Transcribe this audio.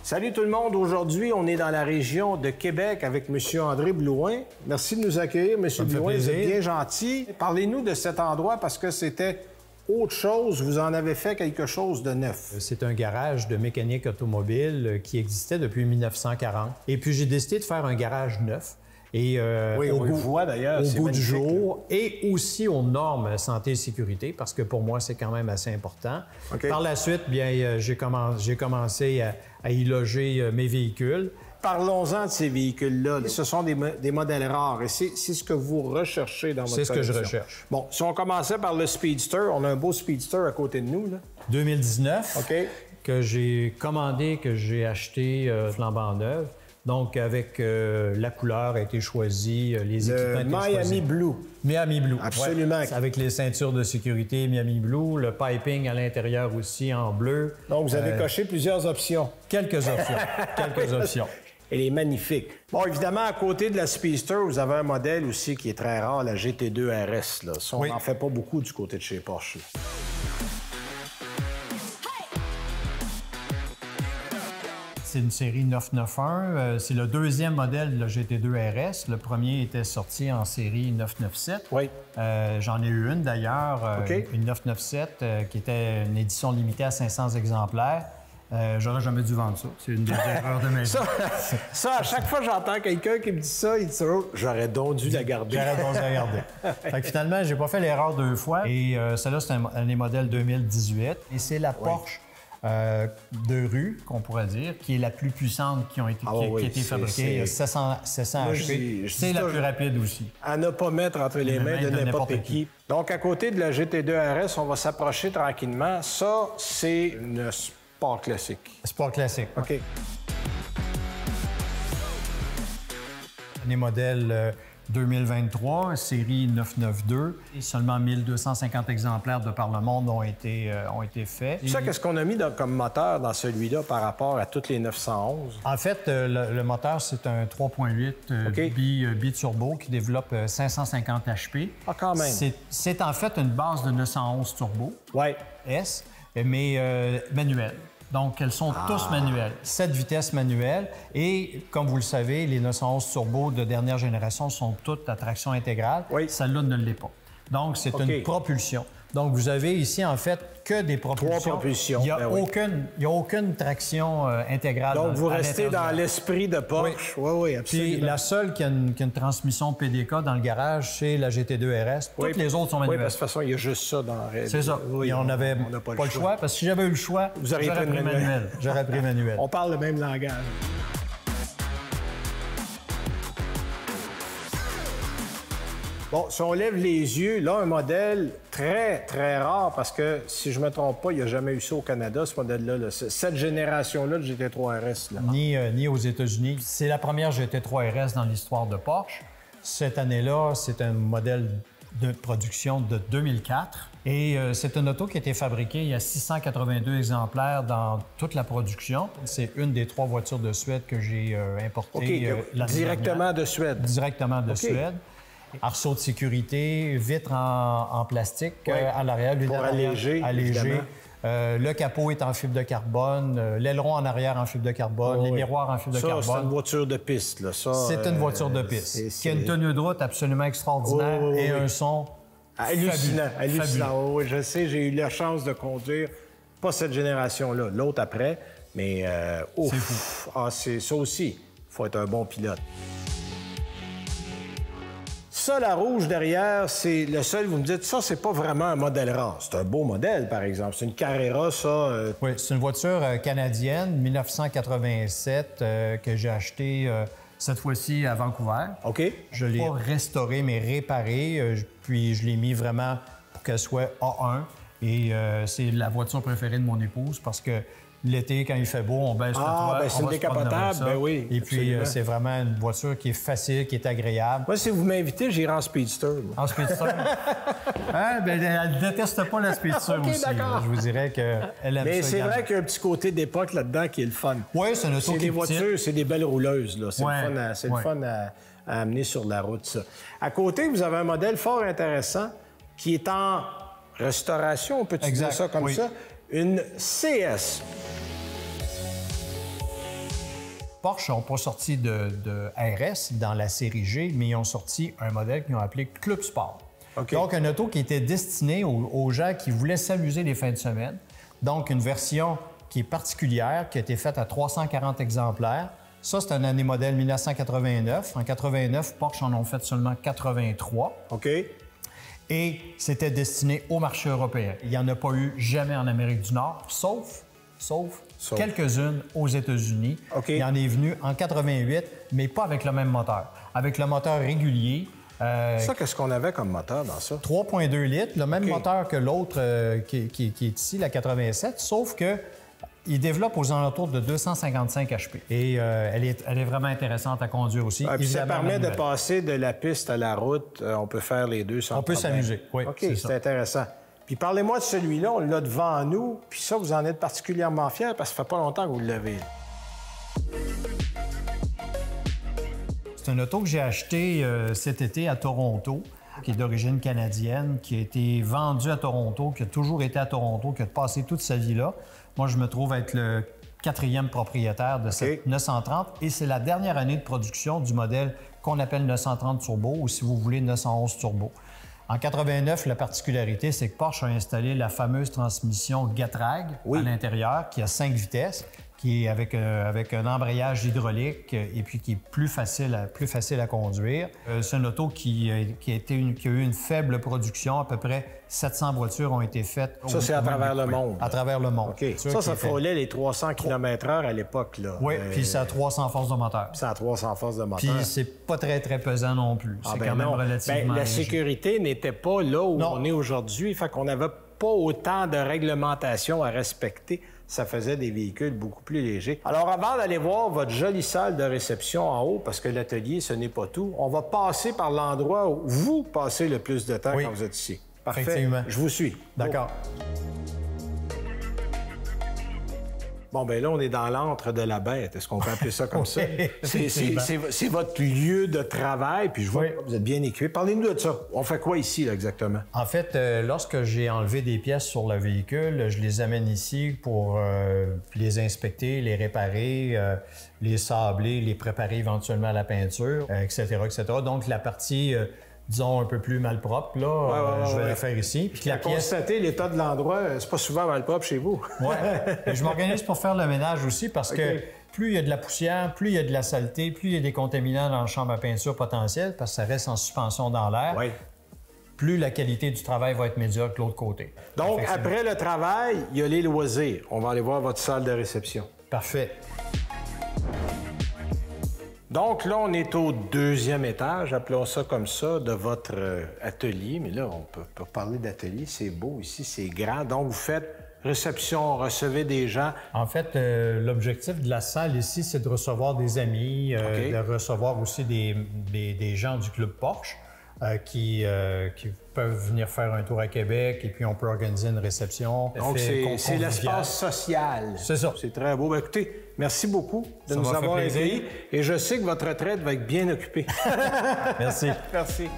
Salut tout le monde. Aujourd'hui, on est dans la région de Québec avec M. André Blouin. Merci de nous accueillir, M. Blouin. Vous êtes bien gentil. Parlez-nous de cet endroit parce que c'était autre chose. Vous en avez fait quelque chose de neuf. C'est un garage de mécanique automobile qui existait depuis 1940. Et puis, j'ai décidé de faire un garage neuf. Et oui, on le voit d'ailleurs. Au goût du jour et aussi aux normes santé et sécurité, parce que pour moi, c'est quand même assez important. Okay. Par la suite, bien, j'ai commencé à y loger mes véhicules. Parlons-en de ces véhicules-là. Ce sont des modèles rares et c'est ce que vous recherchez dans votre collection. C'est ce que je recherche. Bon, si on commençait par le Speedster, on a un beau Speedster à côté de nous, là. 2019, OK. Que j'ai commandé, que j'ai acheté flambant neuf. Donc, avec la couleur a été choisie, les équipements étaient choisis. Miami Blue. Miami Blue. Absolument. Ouais. Avec les ceintures de sécurité Miami Blue, le piping à l'intérieur aussi en bleu. Donc, vous avez coché plusieurs options. Quelques options. Quelques options. Elle est magnifique. Bon, évidemment, à côté de la Speedster, vous avez un modèle aussi qui est très rare, la GT2 RS. Là. Ça, on n'en fait pas beaucoup du côté de chez Porsche. Là. C'est une série 991. C'est le deuxième modèle de la GT2 RS. Le premier était sorti en série 997. Oui. J'en ai eu une d'ailleurs, une 997 qui était une édition limitée à 500 exemplaires. J'aurais jamais dû vendre ça. C'est une des erreurs de ma vie. Ça, à chaque fois que j'entends quelqu'un qui me dit ça, il dit oh, j'aurais donc dû la garder. J'aurais donc dû la garder. Fait que finalement, j'ai pas fait l'erreur deux fois. Et celle-là, c'est un des modèles 2018. Et c'est la Porsche de rue, qu'on pourrait dire, qui est la plus puissante qui a été fabriquée. 700 HP. C'est la plus rapide aussi. À ne pas mettre entre les mains de n'importe qui. Donc, à côté de la GT2 RS, on va s'approcher tranquillement. Ça, c'est une sport classique. Sport classique. OK. Les modèles 2023, série 992. Et seulement 1250 exemplaires de par le monde ont été faits. Ça, qu'est-ce qu'on a mis comme moteur dans celui-là par rapport à toutes les 911? En fait, le moteur, c'est un 3.8 bi-turbo qui développe 550 HP. Ah, quand même. C'est en fait une base de 911 turbo. Ouais. S, mais manuelle. Donc, elles sont tous manuelles. 7 vitesses manuelles. Et, comme vous le savez, les 911 turbo de dernière génération sont toutes à traction intégrale. Oui. Celle-là ne l'est pas. Donc, c'est une propulsion. Donc, vous avez ici, en fait, que des propulsions. 3 propulsions. Il n'y a aucune traction intégrale. Donc, vous restez dans l'esprit de Porsche. Oui, oui, absolument. Puis, la seule qui a une transmission PDK dans le garage, c'est la GT2 RS. Toutes les autres sont manuelles. Oui, parce que de toute façon, il y a juste ça dans la réalité. C'est ça. Oui, et on n'avait pas le choix. Parce que si j'avais eu le choix, j'aurais pris manuel. J'aurais pris manuel. On parle le même langage. Bon, si on lève les yeux, là, un modèle très, très rare, parce que, si je ne me trompe pas, il n'y a jamais eu ça au Canada, ce modèle-là. Cette génération-là de GT3 RS. Là. Ni aux États-Unis. C'est la première GT3 RS dans l'histoire de Porsche. Cette année-là, c'est un modèle de production de 2004. Et c'est une auto qui a été fabriquée. Il y a 682 exemplaires dans toute la production. C'est une des 3 voitures de Suède que j'ai importées. Directement de Suède. Directement de Suède. Arceau de sécurité, vitre en plastique à l'arrière. Pour alléger. Le capot est en fibre de carbone, l'aileron en arrière en fibre de carbone, les miroirs en fibre de carbone. Ça, c'est une voiture de piste. Là. C'est une voiture de piste qui a une tenue de route absolument extraordinaire et un son hallucinant. Hallucinant. Oui, je sais, j'ai eu la chance de conduire, pas cette génération-là, l'autre après, mais c'est fou. Ça aussi, il faut être un bon pilote. Ça, la rouge derrière, c'est le seul, vous me dites, ça, c'est pas vraiment un modèle rare. C'est un beau modèle, par exemple. C'est une Carrera, ça. Oui, c'est une voiture canadienne, 1987, que j'ai achetée cette fois-ci à Vancouver. OK. Je l'ai pas restaurée, mais réparée. Puis je l'ai mis vraiment pour qu'elle soit A1. Et c'est la voiture préférée de mon épouse parce que l'été, quand il fait beau, on baisse le toit. C'est une décapotable, ben oui. Et puis, c'est vraiment une voiture qui est facile, qui est agréable. Moi, si vous m'invitez, j'irai en Speedster. Moi. En Speedster? Elle ne déteste pas la Speedster aussi. D'accord. Je vous dirais qu'elle aime ça. Mais c'est vrai qu'il y a un petit côté d'époque là-dedans qui est le fun. Oui, c'est une auto qui est des voitures, c'est des belles rouleuses. Là. C'est le fun à amener sur la route, ça. À côté, vous avez un modèle fort intéressant qui est en restauration, on peut dire ça comme ça? Une CS. Porsche n'ont pas sorti de RS dans la série G, mais ils ont sorti un modèle qu'ils ont appelé Club Sport. Okay. Donc, un auto qui était destiné aux gens qui voulaient s'amuser les fins de semaine. Donc, une version qui est particulière, qui a été faite à 340 exemplaires. Ça, c'est un année modèle 1989. En 89, Porsche en ont fait seulement 83. OK. Et c'était destiné au marché européen. Il n'y en a pas eu jamais en Amérique du Nord, sauf quelques-unes aux États-Unis. Okay. Il en est venu en 88, mais pas avec le même moteur. Avec le moteur régulier. Ça, qu'est-ce qu'on avait comme moteur dans ça? 3,2 litres, le même moteur que l'autre qui est ici, la 87, sauf que il développe aux alentours de 255 HP. Et elle est vraiment intéressante à conduire aussi. Puis ça permet de passer de la piste à la route. On peut faire les deux sans problème. On peut s'amuser, oui. OK, c'est intéressant. Puis parlez-moi de celui-là, on l'a devant nous. Puis ça, vous en êtes particulièrement fiers parce que ça fait pas longtemps que vous l'avez. C'est un auto que j'ai acheté cet été à Toronto, qui est d'origine canadienne, qui a été vendu à Toronto, qui a toujours été à Toronto, qui a passé toute sa vie là. Moi, je me trouve être le 4e propriétaire de cette 930 et c'est la dernière année de production du modèle qu'on appelle 930 Turbo ou, si vous voulez, 911 Turbo. En 89, la particularité, c'est que Porsche a installé la fameuse transmission Getrag à l'intérieur, qui a 5 vitesses, qui est avec un embrayage hydraulique et puis qui est plus facile à conduire. C'est une auto qui a eu une faible production. À peu près 700 voitures ont été faites. Ça, c'est à travers le monde? À travers le monde. OK. Ça frôlait les 300 km/h à l'époque, là. Oui, puis c'est à 300 forces de moteur. C'est à 300 forces de moteur. Puis c'est pas très, très pesant non plus. C'est quand même relativement la léger. sécurité n'était pas là où on est aujourd'hui. Fait qu'on n'avait pas autant de réglementations à respecter. Ça faisait des véhicules beaucoup plus légers. Alors, avant d'aller voir votre jolie salle de réception en haut, parce que l'atelier, ce n'est pas tout, on va passer par l'endroit où vous passez le plus de temps quand vous êtes ici. Parfait. Effectivement. Je vous suis. D'accord. Bon, bien là, on est dans l'antre de la bête. Est-ce qu'on peut appeler ça comme ça? C'est votre lieu de travail, puis je vois que vous êtes bien équipé. Parlez-nous de ça. On fait quoi ici, là, exactement? En fait, lorsque j'ai enlevé des pièces sur le véhicule, je les amène ici pour les inspecter, les réparer, les sabler, les préparer éventuellement à la peinture, etc., etc. Donc, la partie... disons, un peu plus malpropre, là, je vais la faire ici. Puis la constater l'état de l'endroit, c'est pas souvent malpropre chez vous. Oui. Je m'organise pour faire le ménage aussi parce que plus il y a de la poussière, plus il y a de la saleté, plus il y a des contaminants dans la chambre à peinture potentielle parce que ça reste en suspension dans l'air, plus la qualité du travail va être médiocre de l'autre côté. Donc, après le travail, il y a les loisirs. On va aller voir votre salle de réception. Parfait. Donc là, on est au 2e étage, appelons ça comme ça, de votre atelier. Mais là, on peut parler d'atelier, c'est beau ici, c'est grand. Donc, vous faites réception, recevez des gens. En fait, l'objectif de la salle ici, c'est de recevoir des amis, de recevoir aussi des gens du Club Porsche qui peuvent venir faire un tour à Québec et puis on peut organiser une réception. Donc, c'est l'espace social. C'est ça. C'est très beau. Bien, écoutez, merci beaucoup de nous avoir accueillis. Et je sais que votre retraite va être bien occupée. Merci. Merci.